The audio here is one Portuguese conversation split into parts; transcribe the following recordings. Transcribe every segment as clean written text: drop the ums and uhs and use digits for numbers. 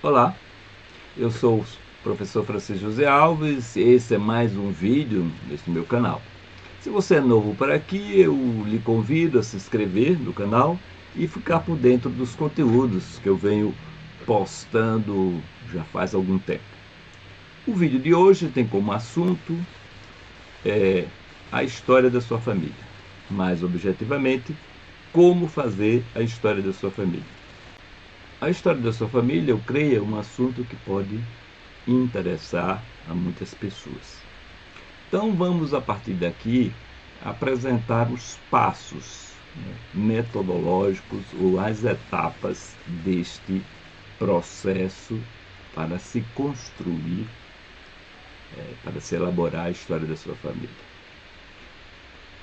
Olá, eu sou o professor Francisco José Alves e esse é mais um vídeo neste meu canal. Se você é novo por aqui, eu lhe convido a se inscrever no canal e ficar por dentro dos conteúdos que eu venho postando já faz algum tempo. O vídeo de hoje tem como assunto a história da sua família, mais objetivamente, como fazer a história da sua família. A história da sua família, eu creio, é um assunto que pode interessar a muitas pessoas. Então vamos, a partir daqui, apresentar os passos metodológicos ou as etapas deste processo para se construir, para se elaborar a história da sua família.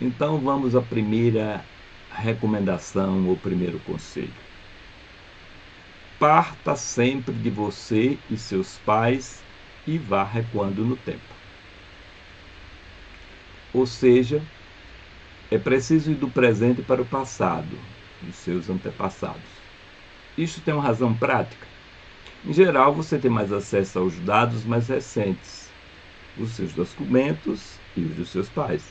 Então vamos à primeira recomendação ou primeiro conselho. Parta sempre de você e seus pais e vá recuando no tempo. Ou seja, é preciso ir do presente para o passado, dos seus antepassados. Isto tem uma razão prática. Em geral, você tem mais acesso aos dados mais recentes, os seus documentos e os dos seus pais.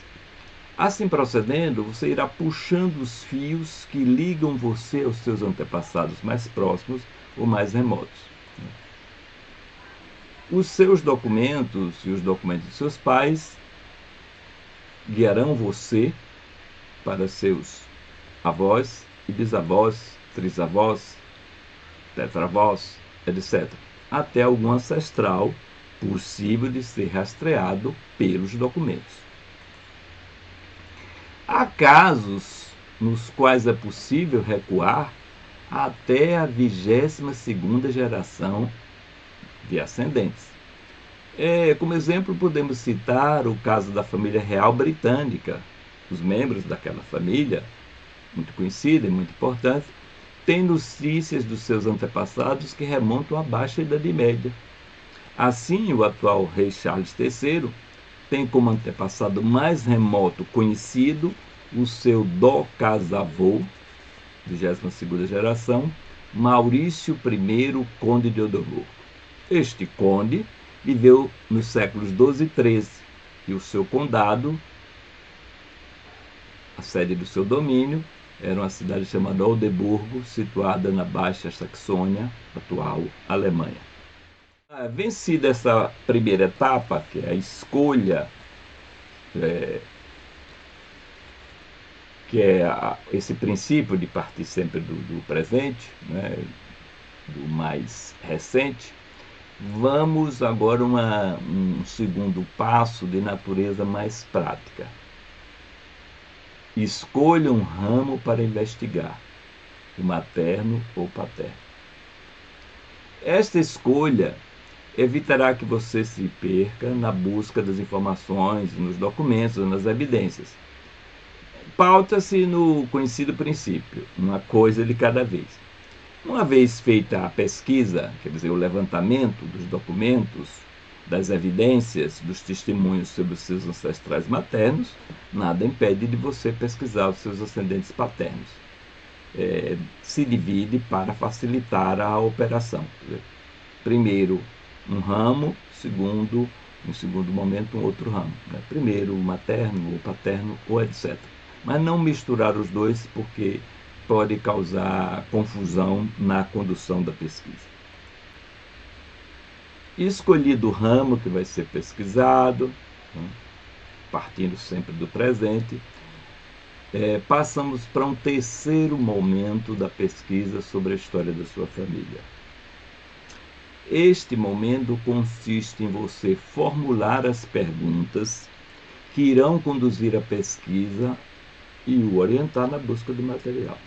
Assim procedendo, você irá puxando os fios que ligam você aos seus antepassados mais próximos ou mais remotos. Os seus documentos e os documentos de seus pais guiarão você para seus avós e bisavós, trisavós, tetravós, etc., até algum ancestral possível de ser rastreado pelos documentos. Há casos nos quais é possível recuar até a 22ª geração de ascendentes. Como exemplo, podemos citar o caso da família real britânica. Os membros daquela família, muito conhecida e muito importante, têm notícias dos seus antepassados que remontam à baixa Idade Média. Assim, o atual rei Charles III tem como antepassado mais remoto conhecido o seu docasavô, 22ª geração, Maurício I, conde de Odorburgo. Este conde viveu nos séculos XII e XIII e o seu condado, a sede do seu domínio, era uma cidade chamada Oldenburgo, situada na Baixa Saxônia, atual Alemanha. Vencida essa primeira etapa, que é a escolha, esse princípio de partir sempre do presente, do mais recente, vamos agora um segundo passo de natureza mais prática. Escolha um ramo para investigar, o materno ou paterno. Esta escolha evitará que você se perca na busca das informações, nos documentos, nas evidências. Pauta-se no conhecido princípio, uma coisa de cada vez. Uma vez feita a pesquisa, quer dizer, o levantamento dos documentos, das evidências, dos testemunhos sobre os seus ancestrais maternos, nada impede de você pesquisar os seus ascendentes paternos. Se divide para facilitar a operação. Primeiro um ramo, em segundo momento um outro ramo. Primeiro o materno, o paterno, ou etc. Mas não misturar os dois, porque pode causar confusão na condução da pesquisa. Escolhido o ramo que vai ser pesquisado, partindo sempre do presente, passamos para um terceiro momento da pesquisa sobre a história da sua família. Este momento consiste em você formular as perguntas que irão conduzir a pesquisa e o orientar na busca do material.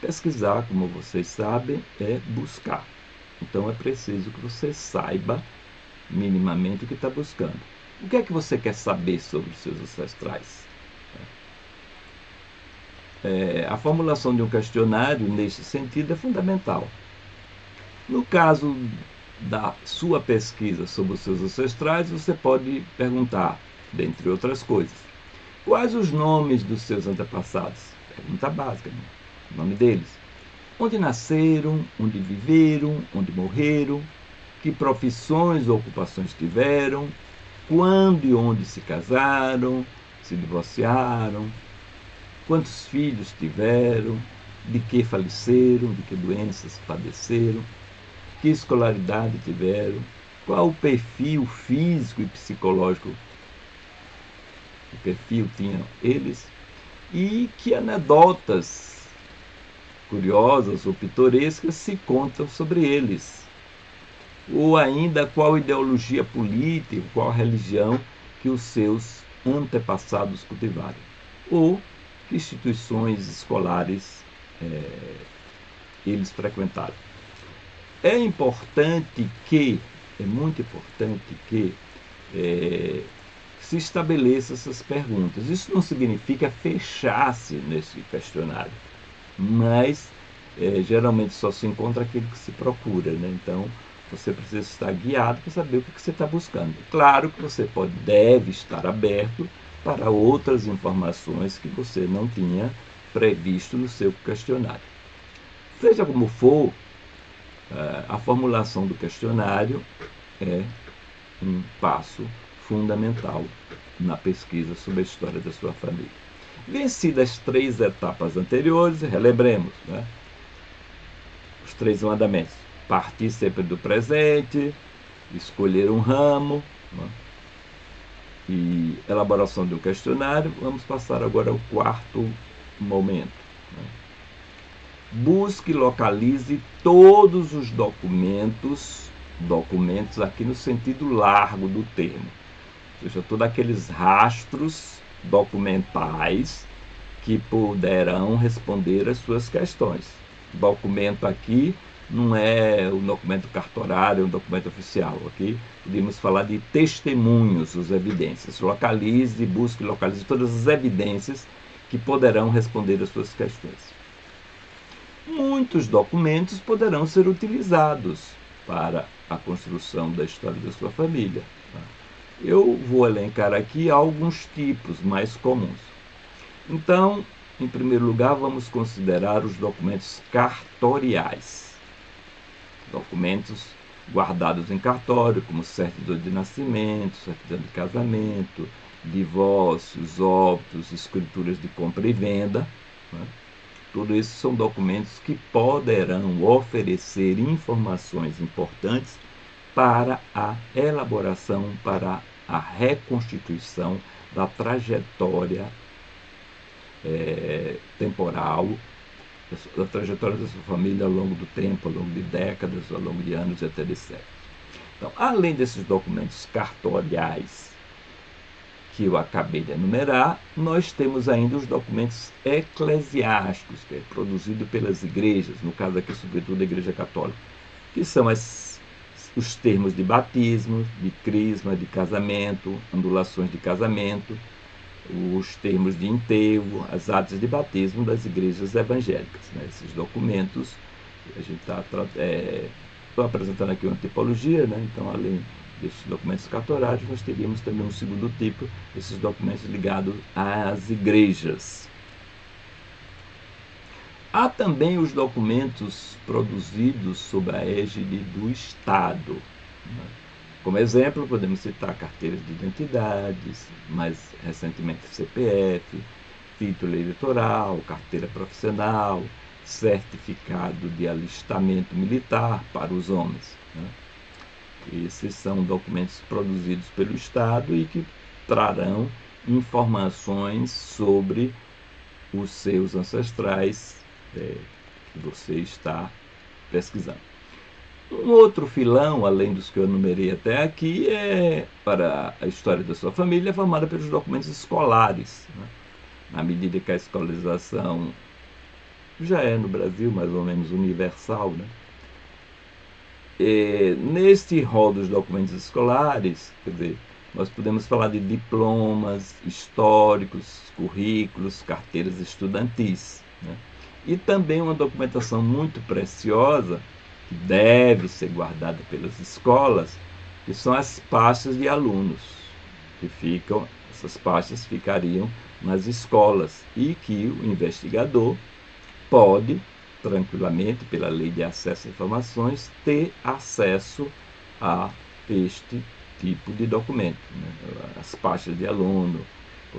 Pesquisar, como vocês sabem, é buscar. Então é preciso que você saiba minimamente o que está buscando. O que é que você quer saber sobre os seus ancestrais? A formulação de um questionário neste sentido é fundamental. No caso da sua pesquisa sobre os seus ancestrais, você pode perguntar, dentre outras coisas, quais os nomes dos seus antepassados? Pergunta básica, o nome deles. onde nasceram, onde viveram, onde morreram, que profissões ou ocupações tiveram, quando e onde se casaram, se divorciaram, quantos filhos tiveram, de que faleceram, de que doenças padeceram, que escolaridade tiveram, qual o perfil físico e psicológico, o perfil tinham eles, e que anedotas curiosas ou pitorescas se contam sobre eles. Ou ainda qual ideologia política, qual religião que os seus antepassados cultivaram. Ou que instituições escolares eles frequentaram. É muito importante que se estabeleça essas perguntas. Isso não significa fechar-se nesse questionário, mas geralmente só se encontra aquilo que se procura, né? Então, você precisa estar guiado para saber o que você está buscando. Claro que você deve estar aberto para outras informações que você não tinha previsto no seu questionário. Seja como for, a formulação do questionário é um passo fundamental na pesquisa sobre a história da sua família. Vencidas as 3 etapas anteriores, relembremos, né? Os 3 mandamentos. Partir sempre do presente, escolher um ramo, né? E elaboração de um questionário. Vamos passar agora ao 4º momento. Né? Busque e localize todos os documentos aqui no sentido largo do termo, ou seja, todos aqueles rastros documentais que poderão responder às suas questões. Documento aqui não é um documento cartorário, é um documento oficial, ok? Podemos falar de testemunhos, as evidências. Busque e localize todas as evidências que poderão responder às suas questões. Muitos documentos poderão ser utilizados para a construção da história da sua família. Eu vou elencar aqui alguns tipos mais comuns. Então, em primeiro lugar, vamos considerar os documentos cartoriais. Documentos guardados em cartório, como certidão de nascimento, certidão de casamento, divórcios, óbitos, escrituras de compra e venda. Né? Tudo isso são documentos que poderão oferecer informações importantes para a elaboração, para a reconstituição da trajetória temporal, da trajetória da sua família ao longo do tempo, ao longo de décadas, ao longo de anos e até de séculos. Então, além desses documentos cartoriais que eu acabei de enumerar, nós temos ainda os documentos eclesiásticos, que é produzido pelas igrejas, no caso aqui, sobretudo, a Igreja Católica, que são os termos de batismo, de crisma, de casamento, ondulações de casamento, os termos de enterro, as atas de batismo das igrejas evangélicas. Né? Esses documentos, a gente estou apresentando aqui uma tipologia, né? Então, além desses documentos cartorários, nós teríamos também um segundo tipo, esses documentos ligados às igrejas. Há também os documentos produzidos sob a égide do Estado. Né? Como exemplo, podemos citar carteiras de identidades, mais recentemente CPF, título eleitoral, carteira profissional, certificado de alistamento militar para os homens. Né? Esses são documentos produzidos pelo Estado e que trarão informações sobre os seus ancestrais que você está pesquisando. Um outro filão, além dos que eu enumerei até aqui, para a história da sua família, é formada pelos documentos escolares. Né? Na medida que a escolarização já é no Brasil mais ou menos universal, né? Neste rol dos documentos escolares, quer dizer, nós podemos falar de diplomas históricos, currículos, carteiras estudantis. Né? E também uma documentação muito preciosa, que deve ser guardada pelas escolas, que são as pastas de alunos, essas pastas ficariam nas escolas e que o investigador pode tranquilamente, pela lei de acesso a informações, ter acesso a este tipo de documento, né? As pastas de aluno,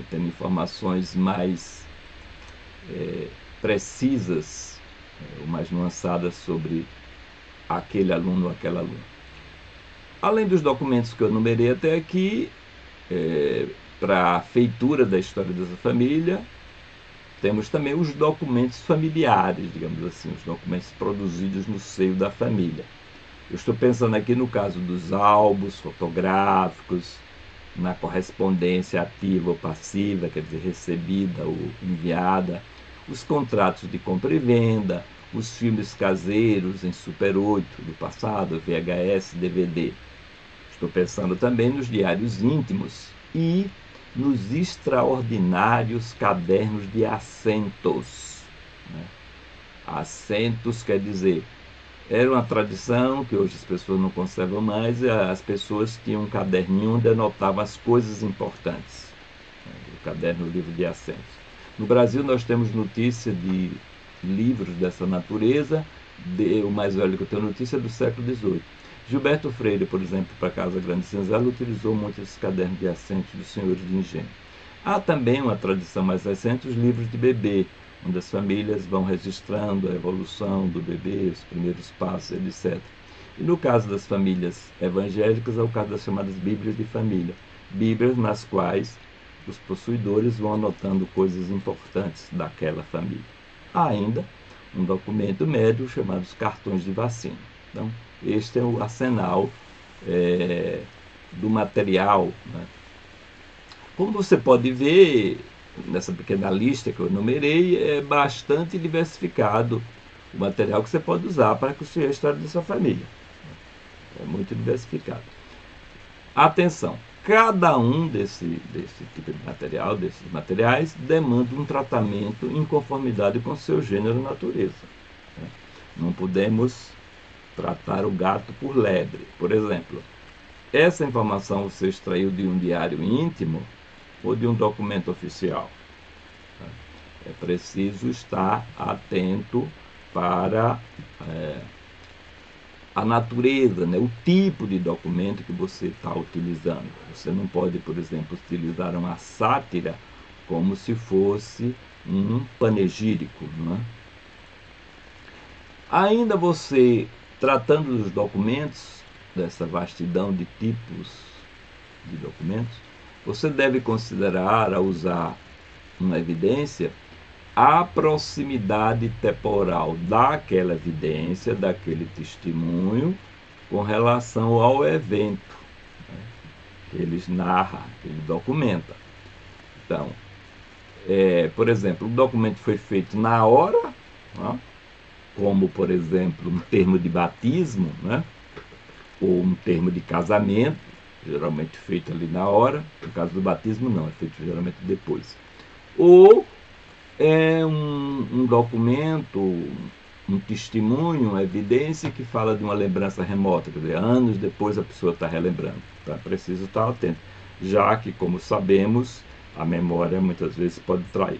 tendo informações mais precisas, ou mais nuançadas sobre aquele aluno ou aquela aluna. Além dos documentos que eu numerei até aqui, para a feitura da história dessa família, temos também os documentos familiares, digamos assim, os documentos produzidos no seio da família. Eu estou pensando aqui no caso dos álbuns fotográficos, na correspondência ativa ou passiva, quer dizer, recebida ou enviada, os contratos de compra e venda, os filmes caseiros em Super 8 do passado, VHS, DVD. Estou pensando também nos diários íntimos e nos extraordinários cadernos de assentos, né? Assentos quer dizer, era uma tradição que hoje as pessoas não conservam mais, as pessoas tinham um caderninho onde anotavam as coisas importantes, né? O caderno, o livro de assentos. No Brasil nós temos notícia de livros dessa natureza, o mais velho que eu tenho notícia é do século XVIII. Gilberto Freire, por exemplo, para Casa Grande Senzala, utilizou muito esses cadernos de assentos dos senhores de engenho. Há também uma tradição mais recente, os livros de bebê, onde as famílias vão registrando a evolução do bebê, os primeiros passos, etc. E no caso das famílias evangélicas, é o caso das chamadas Bíblias de Família, Bíblias nas quais os possuidores vão anotando coisas importantes daquela família. Há ainda um documento médico chamado os cartões de vacina. Então, este é o arsenal do material, né? Como você pode ver, nessa pequena lista que eu enumerei, é bastante diversificado o material que você pode usar para construir a história da sua família. É muito diversificado. Atenção, cada um desse tipo de material, desses materiais, demanda um tratamento em conformidade com seu gênero e natureza. Não podemos tratar o gato por lebre. Por exemplo, essa informação você extraiu de um diário íntimo ou de um documento oficial? É preciso estar atento para a natureza, né? O tipo de documento que você está utilizando. Você não pode, por exemplo, utilizar uma sátira como se fosse um panegírico, não é? Ainda você, tratando dos documentos, dessa vastidão de tipos de documentos, você deve considerar, ao usar uma evidência, a proximidade temporal daquela evidência, daquele testemunho, com relação ao evento, né, que eles narram, que ele documenta. Então, por exemplo, o documento foi feito na hora, né, como, por exemplo, um termo de batismo, né, ou um termo de casamento, geralmente feito ali na hora. No caso do batismo, não, é feito geralmente depois. Ou é um documento, um testemunho, uma evidência que fala de uma lembrança remota, quer dizer, anos depois a pessoa está relembrando. Então é preciso estar atento, já que, como sabemos, a memória muitas vezes pode trair.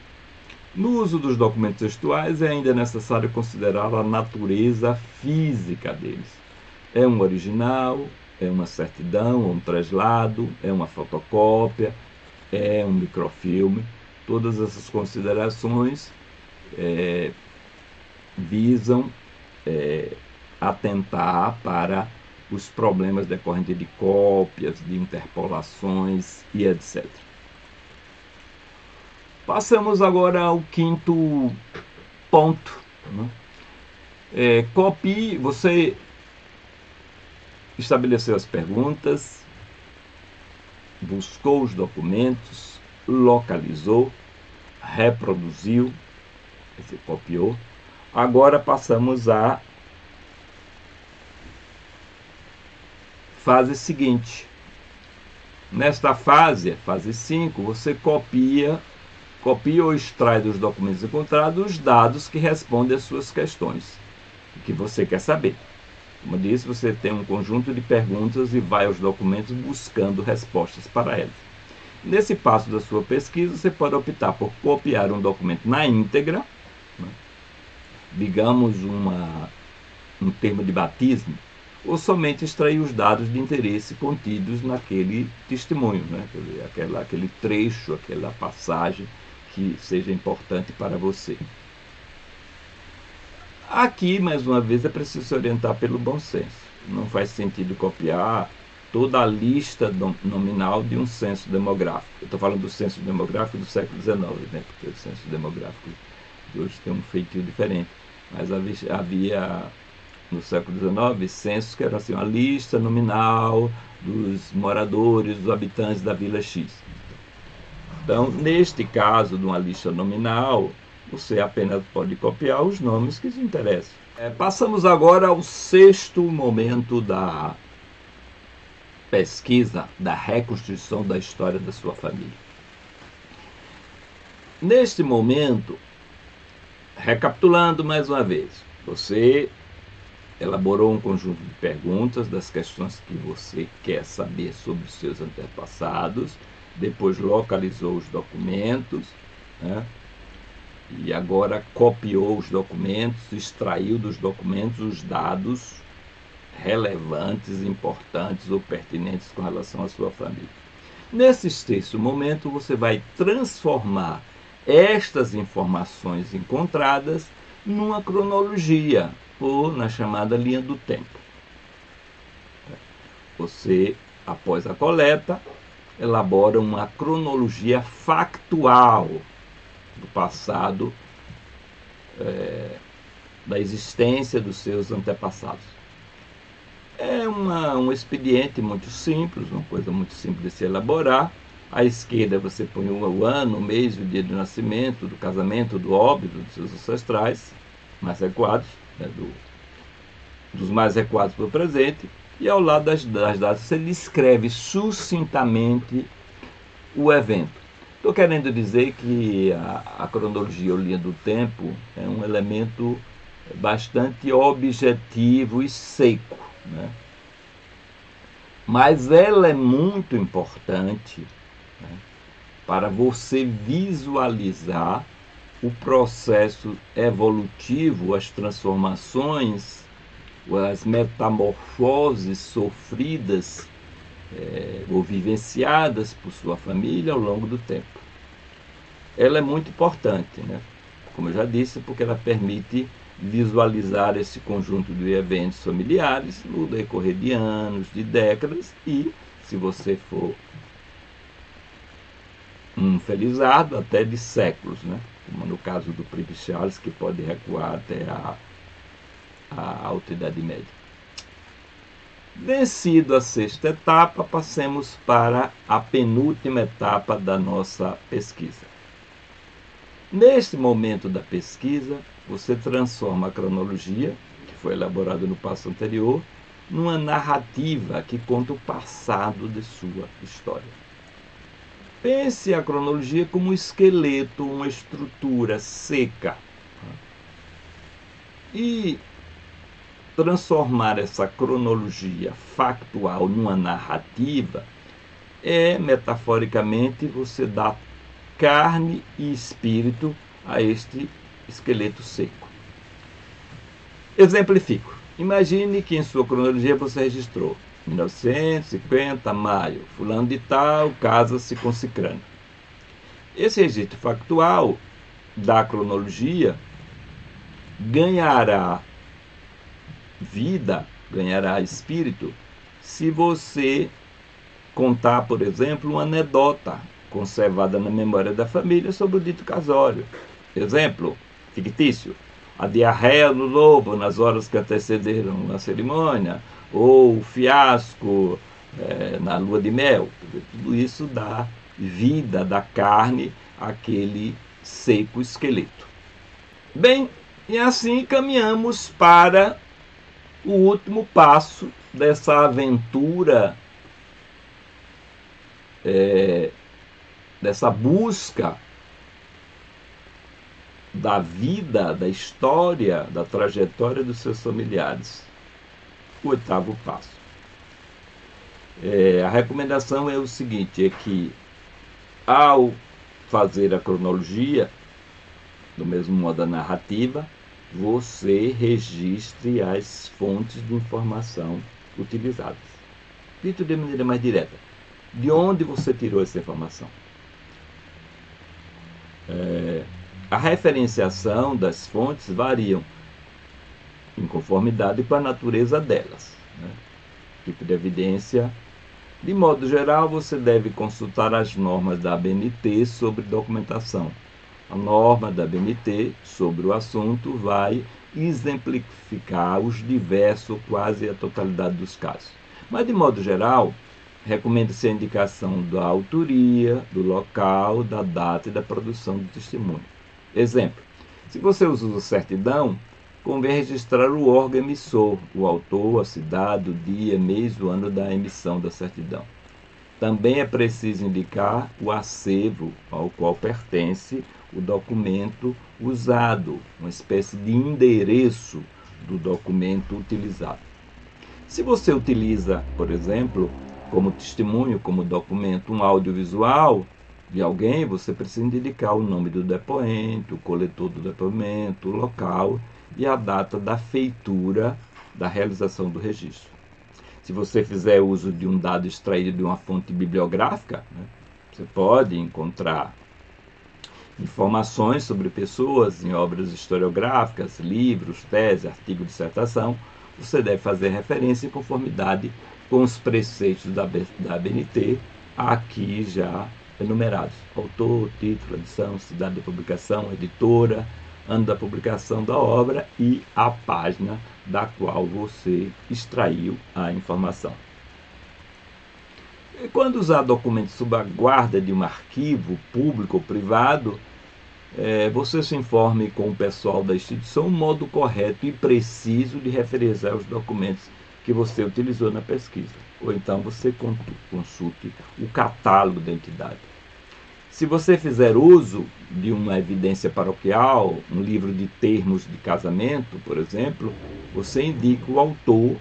No uso dos documentos textuais, é ainda necessário considerar a natureza física deles. É um original, é uma certidão, um traslado, é uma fotocópia, é um microfilme. Todas essas considerações visam atentar para os problemas decorrentes de cópias, de interpolações e etc. Passamos agora ao quinto ponto, né? Copie, você estabeleceu as perguntas, buscou os documentos, localizou, reproduziu, quer dizer, copiou. Agora passamos à fase seguinte. Nesta fase, fase 5, você copia ou extrai dos documentos encontrados os dados que respondem às suas questões, que você quer saber. Como eu disse, você tem um conjunto de perguntas e vai aos documentos buscando respostas para elas. Nesse passo da sua pesquisa, você pode optar por copiar um documento na íntegra, né, digamos, um termo de batismo, ou somente extrair os dados de interesse contidos naquele testemunho, né? Aquele trecho, aquela passagem que seja importante para você. Aqui, mais uma vez, é preciso se orientar pelo bom senso. Não faz sentido copiar toda a lista nominal de um censo demográfico. Eu estou falando do censo demográfico do século XIX, né? Porque o censo demográfico de hoje tem um feitio diferente. Mas havia no século XIX censos que eram assim, uma lista nominal dos moradores, dos habitantes da Vila X. Então, neste caso de uma lista nominal, você apenas pode copiar os nomes que te interessam. Passamos agora ao sexto momento da pesquisa, da reconstrução da história da sua família. Neste momento, recapitulando mais uma vez, você elaborou um conjunto de perguntas das questões que você quer saber sobre os seus antepassados, depois localizou os documentos, né? E agora copiou os documentos, extraiu dos documentos os dados relevantes, importantes ou pertinentes com relação à sua família. Nesse sexto momento, você vai transformar estas informações encontradas numa cronologia, ou na chamada linha do tempo. Você, após a coleta, elabora uma cronologia factual do passado, da existência dos seus antepassados. É um expediente muito simples, uma coisa muito simples de se elaborar. À esquerda você põe o ano, o mês, o dia de nascimento, do casamento, do óbito dos seus ancestrais mais recuados, né, dos mais recuados para o presente, e ao lado das datas você descreve sucintamente o evento. Estou querendo dizer que a cronologia ou linha do tempo é um elemento bastante objetivo e seco, né? Mas ela é muito importante, né, para você visualizar o processo evolutivo, as transformações, as metamorfoses sofridas ou vivenciadas por sua família ao longo do tempo. Ela é muito importante, né? Como eu já disse, porque ela permite visualizar esse conjunto de eventos familiares no decorrer de anos, de décadas e, se você for um felizardo, até de séculos, né? Como no caso do Príncipe Charles, que pode recuar até a Alta Idade Média. Vencido a sexta etapa, passemos para a penúltima etapa da nossa pesquisa. Neste momento da pesquisa, você transforma a cronologia, que foi elaborada no passo anterior, numa narrativa que conta o passado de sua história. Pense a cronologia como um esqueleto, uma estrutura seca. E transformar essa cronologia factual numa narrativa é, metaforicamente, você dar carne e espírito a este esqueleto seco. Exemplifico. Imagine que em sua cronologia você registrou 1950, maio, fulano de tal, casa-se com cicrano. Esse registro factual da cronologia ganhará vida, ganhará espírito, se você contar, por exemplo, uma anedota conservada na memória da família sobre o dito casório. Exemplo fictício: a diarreia do lobo nas horas que antecederam a cerimônia, ou o fiasco na lua de mel. Tudo isso dá vida, dá carne àquele seco esqueleto. Bem, e assim caminhamos para o último passo dessa aventura, dessa busca da vida, da história, da trajetória dos seus familiares. O oitavo passo. A recomendação é o seguinte, é que ao fazer a cronologia, do mesmo modo a narrativa, você registre as fontes de informação utilizadas. Dito de maneira mais direta, de onde você tirou essa informação? A referenciação das fontes variam em conformidade com a natureza delas, né? Tipo de evidência. De modo geral, você deve consultar as normas da ABNT sobre documentação. A norma da ABNT sobre o assunto vai exemplificar os diversos, ou quase a totalidade dos casos. Mas, de modo geral, recomenda-se a indicação da autoria, do local, da data e da produção do testemunho. Exemplo: se você usa certidão, convém registrar o órgão emissor, o autor, a cidade, o dia, mês, o ano da emissão da certidão. Também é preciso indicar o acervo ao qual pertence o documento usado, uma espécie de endereço do documento utilizado. Se você utiliza, por exemplo, como testemunho, como documento, um audiovisual de alguém, você precisa indicar o nome do depoente, o coletor do depoimento, o local e a data da feitura da realização do registro. Se você fizer uso de um dado extraído de uma fonte bibliográfica, né, você pode encontrar informações sobre pessoas em obras historiográficas, livros, teses, artigos de dissertação. Você deve fazer referência em conformidade com os preceitos da ABNT, aqui já enumerados: autor, título, edição, cidade da publicação, editora, ano da publicação da obra e a página da qual você extraiu a informação. E quando usar documentos sob a guarda de um arquivo público ou privado, você se informe com o pessoal da instituição o modo correto e preciso de referenciar os documentos que você utilizou na pesquisa. Ou então você consulte o catálogo da entidade. Se você fizer uso de uma evidência paroquial, um livro de termos de casamento, por exemplo, você indica o autor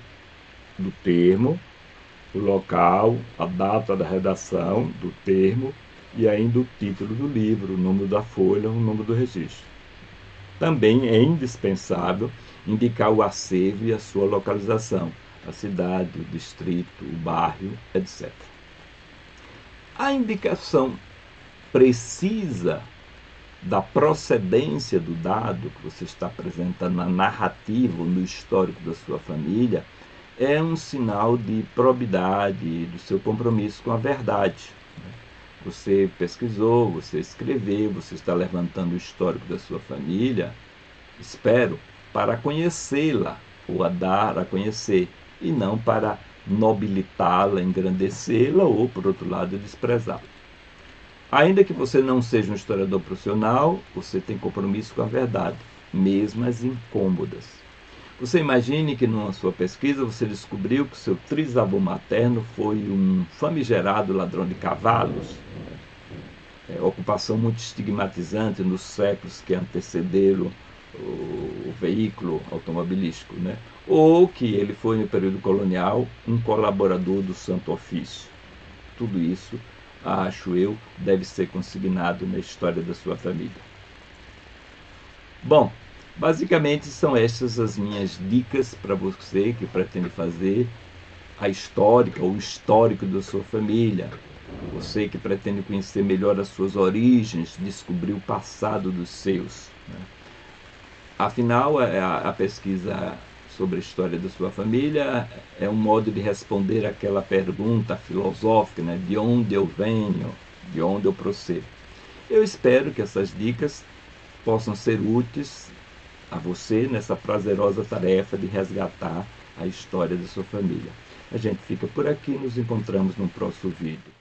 do termo, o local, a data da redação do termo e ainda o título do livro, o número da folha, o número do registro. Também é indispensável indicar o acervo e a sua localização, a cidade, o distrito, o bairro, etc. A indicação precisa da procedência do dado que você está apresentando na narrativa, no histórico da sua família, é um sinal de probidade do seu compromisso com a verdade. Você pesquisou, você escreveu, você está levantando o histórico da sua família, espero, para conhecê-la ou a dar a conhecer, e não para nobilitá-la, engrandecê-la ou, por outro lado, desprezá-la. Ainda que você não seja um historiador profissional, você tem compromisso com a verdade, mesmo as incômodas. Você imagine que numa sua pesquisa você descobriu que seu trisavô materno foi um famigerado ladrão de cavalos, ocupação muito estigmatizante nos séculos que antecederam o veículo automobilístico, né? Ou que ele foi, no período colonial, um colaborador do Santo Ofício. Tudo isso, acho eu, deve ser consignado na história da sua família. Bom, basicamente são estas as minhas dicas para você que pretende fazer a histórica ou o histórico da sua família. Você que pretende conhecer melhor as suas origens, descobrir o passado dos seus, né? Afinal, a pesquisa sobre a história da sua família é um modo de responder aquela pergunta filosófica, né? De onde eu venho, de onde eu procedo. Eu espero que essas dicas possam ser úteis a você nessa prazerosa tarefa de resgatar a história da sua família. A gente fica por aqui, nos encontramos no próximo vídeo.